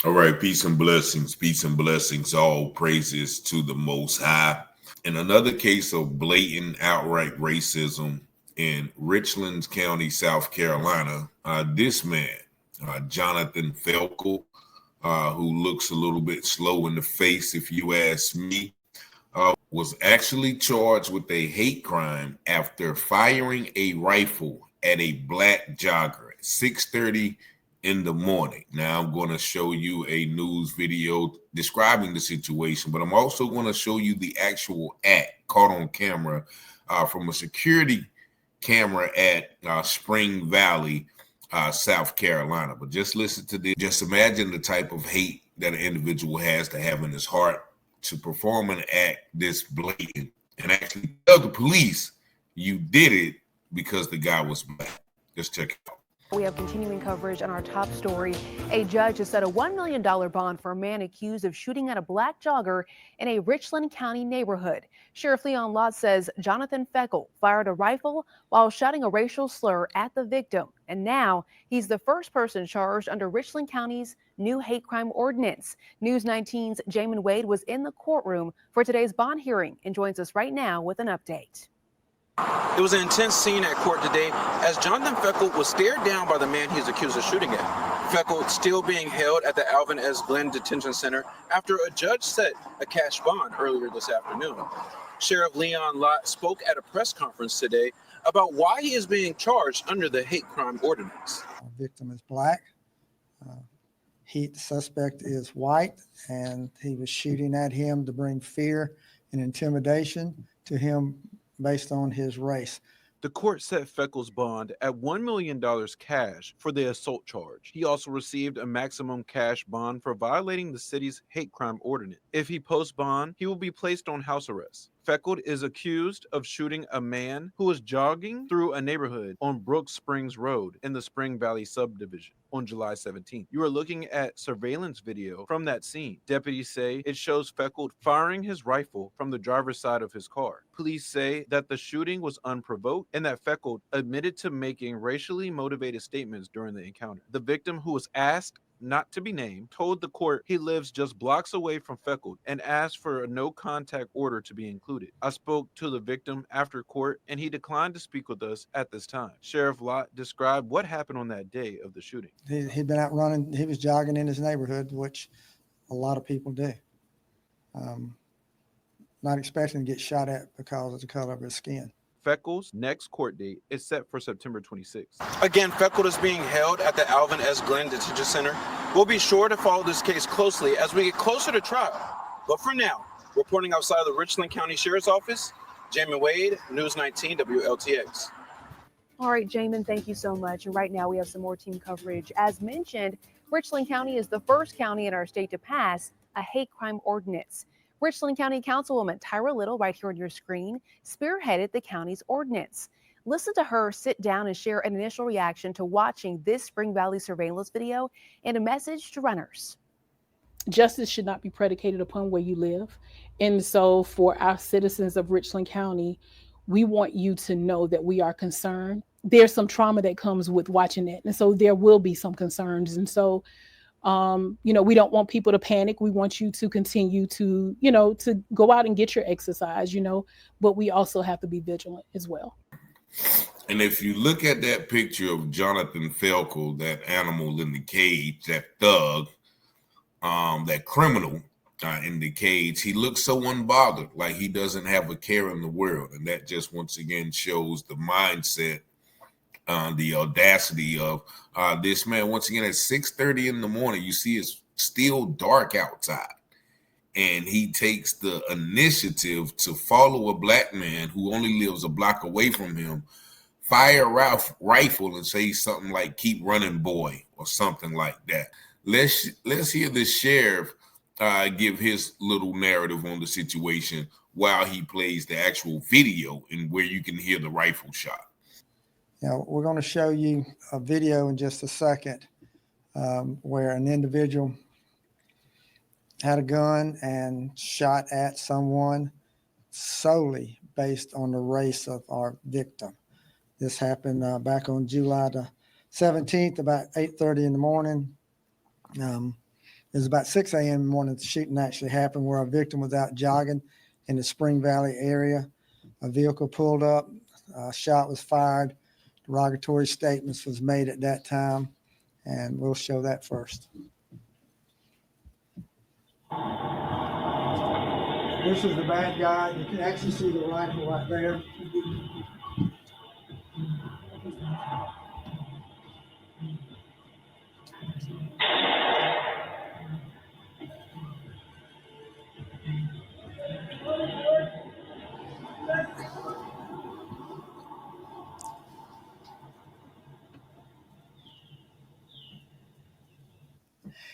All right, peace and blessings, all praises to the Most High. In another case of blatant, outright racism in Richland County, South Carolina, this man, Jonathan Felkel, who looks a little bit slow in the face, if you ask me, was actually charged with a hate crime after firing a rifle at a black jogger at 6:30 in the morning. Now I'm going to show you a news video describing the situation, but I'm also going to show you the actual act caught on camera from a security camera at Spring Valley, South Carolina. But just listen to this. Just imagine the type of hate that an individual has to have in his heart to perform an act this blatant and actually tell the police you did it because the guy was black. Just check it out. We have continuing coverage on our top story. A judge has set a $1 million bond for a man accused of shooting at a black jogger in a Richland County neighborhood. Sheriff Leon Lott says Jonathan Felkel fired a rifle while shouting a racial slur at the victim. And now he's the first person charged under Richland County's new hate crime ordinance. News 19's Jamin Wade was in the courtroom for today's bond hearing and joins us right now with an update. It was an intense scene at court today as Jonathan Felkel was stared down by the man he's accused of shooting at. Felkel still being held at the Alvin S. Glenn Detention Center after a judge set a cash bond earlier this afternoon. Sheriff Leon Lott spoke at a press conference today about why he is being charged under the hate crime ordinance. The victim is black. The suspect is white, and he was shooting at him to bring fear and intimidation to him based on his race. The court set Felkel's bond at $1 million cash for the assault charge. He also received a maximum cash bond for violating the city's hate crime ordinance. If he posts bond, he will be placed on house arrest. Felkel is accused of shooting a man who was jogging through a neighborhood on Brooks Springs Road in the Spring Valley subdivision on July 17th. You are looking at surveillance video from that scene. Deputies say it shows Felkel firing his rifle from the driver's side of his car. Police say that the shooting was unprovoked and that Felkel admitted to making racially motivated statements during the encounter. The victim, who was asked not to be named, told the court he lives just blocks away from Felkel and asked for a no contact order to be included. I spoke to the victim after court and he declined to speak with us at this time. Sheriff Lott described what happened on that day of the shooting. He'd been out running. He was jogging in his neighborhood, which a lot of people do. Not expecting to get shot at because of the color of his skin. Felkel's next court date is set for September 26th. Again, Felkel is being held at the Alvin S. Glenn Detention Center. We'll be sure to follow this case closely as we get closer to trial. But for now, reporting outside the Richland County Sheriff's Office, Jamin Wade, News 19 WLTX. All right, Jamin, thank you so much. And right now we have some more team coverage. As mentioned, Richland County is the first county in our state to pass a hate crime ordinance. Richland County Councilwoman Tyra Little, right here on your screen, spearheaded the county's ordinance. Listen to her sit down and share an initial reaction to watching this Spring Valley surveillance video and a message to runners. Justice should not be predicated upon where you live. And so for our citizens of Richland County, we want you to know that we are concerned. There's some trauma that comes with watching it. And so there will be some concerns. And so we don't want people to panic. We want you to continue to, to go out and get your exercise, but we also have to be vigilant as well. And if you look at that picture of Jonathan Felkel, that animal in the cage, that thug, that criminal in the cage, he looks so unbothered, like he doesn't have a care in the world. And that just once again shows the mindset, the audacity of this man. Once again, at 6:30 in the morning, you see it's still dark outside. And he takes the initiative to follow a black man who only lives a block away from him, fire a rifle and say something like, "Keep running, boy," or something like that. Let's hear the sheriff give his little narrative on the situation while he plays the actual video and where you can hear the rifle shot. We're going to show you a video in just a second where an individual had a gun and shot at someone solely based on the race of our victim. This happened back on July the 17th, about 8:30 in the morning. It was about 6 a.m. in the morning the shooting actually happened, where our victim was out jogging in the Spring Valley area. A vehicle pulled up, a shot was fired, derogatory statements was made at that time, and we'll show that first. This is the bad guy. You can actually see the rifle right there.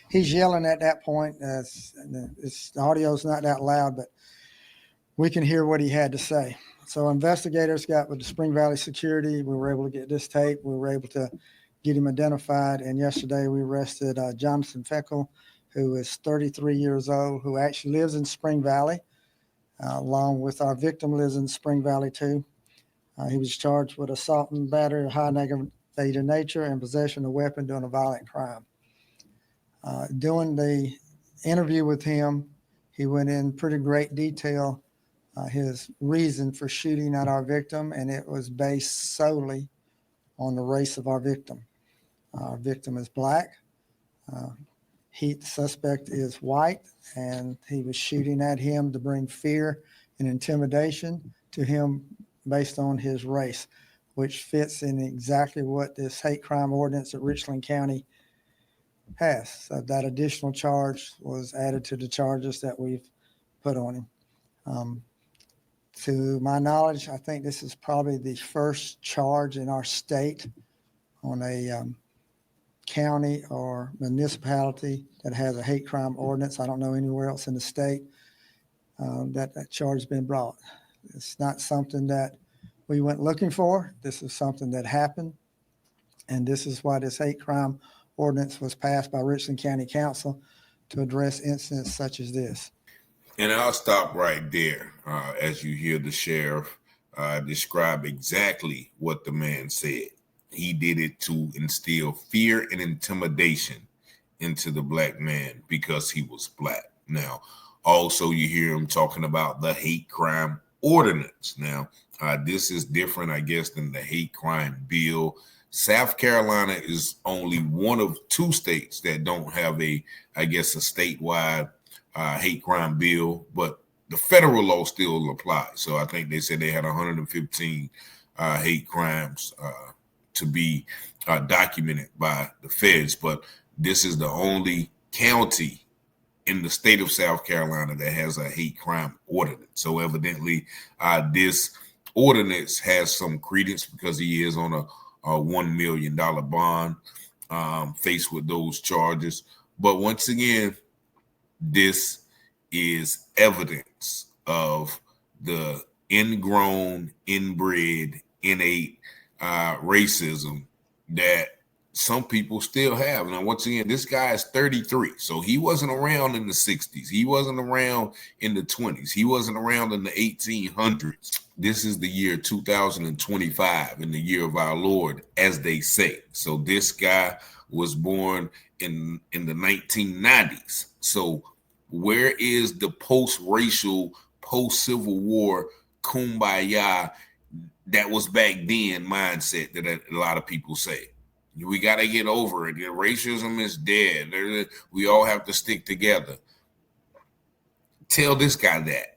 He's yelling at that point. The audio's not that loud, but we can hear what he had to say. So investigators got with the Spring Valley Security. We were able to get this tape. We were able to get him identified. And yesterday we arrested Jonathan Felkel, who is 33 years old, who actually lives in Spring Valley, along with our victim lives in Spring Valley too. He was charged with assault and battery of high aggravated nature and possession of a weapon during a violent crime. Doing the interview with him, he went in pretty great detail his reason for shooting at our victim, and it was based solely on the race of our victim. Our victim is black. The suspect is white, and he was shooting at him to bring fear and intimidation to him based on his race, which fits in exactly what this hate crime ordinance at Richland County has. So that additional charge was added to the charges that we've put on him. To my knowledge, I think this is probably the first charge in our state on a county or municipality that has a hate crime ordinance. I don't know anywhere else in the state that charge has been brought. It's not something that we went looking for. This is something that happened, and this is why this hate crime ordinance was passed by Richland County Council to address incidents such as this. And I'll stop right there as you hear the sheriff describe exactly what the man said. He did it to instill fear and intimidation into the black man because he was black. Now, also you hear him talking about the hate crime ordinance. Now, this is different, I guess, than the hate crime bill. South Carolina is only one of two states that don't have a statewide hate crime bill, but the federal law still applies. So I think they said they had 115 hate crimes to be documented by the feds, but this is the only county in the state of South Carolina that has a hate crime ordinance. So evidently this ordinance has some credence because he is on a $1 million bond faced with those charges. But once again, this is evidence of the ingrown, inbred, innate racism that some people still have. Now, once again, this guy is 33. So he wasn't around in the 60s. He wasn't around in the 20s. He wasn't around in the 1800s. This is the year 2025, in the year of our Lord, as they say. So this guy was born in the 1990s. So where is the post-racial, post-Civil War kumbaya that was back then mindset that a lot of people say? We got to get over it. Racism is dead. We all have to stick together. Tell this guy that.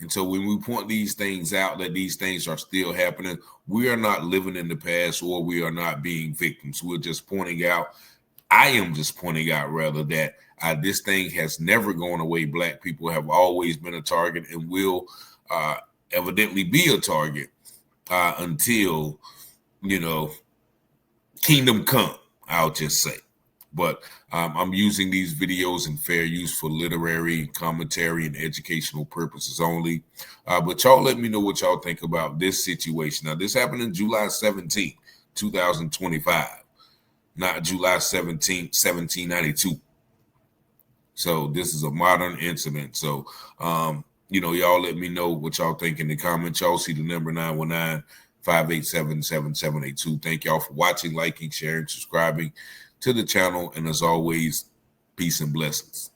And so when we point these things out, that these things are still happening, we are not living in the past, or we are not being victims. We're just pointing out, I am just pointing out rather, that this thing has never gone away. Black people have always been a target and will evidently be a target until, kingdom come, I'll just say. But I'm using these videos in fair use for literary, commentary, and educational purposes only. But y'all let me know what y'all think about this situation. Now, this happened in July 17, 2025, not July 17, 1792. So this is a modern incident. So, y'all let me know what y'all think in the comments. Y'all see the number 919-587-7782. Thank y'all for watching, liking, sharing, subscribing to the channel. And as always, Peace and blessings.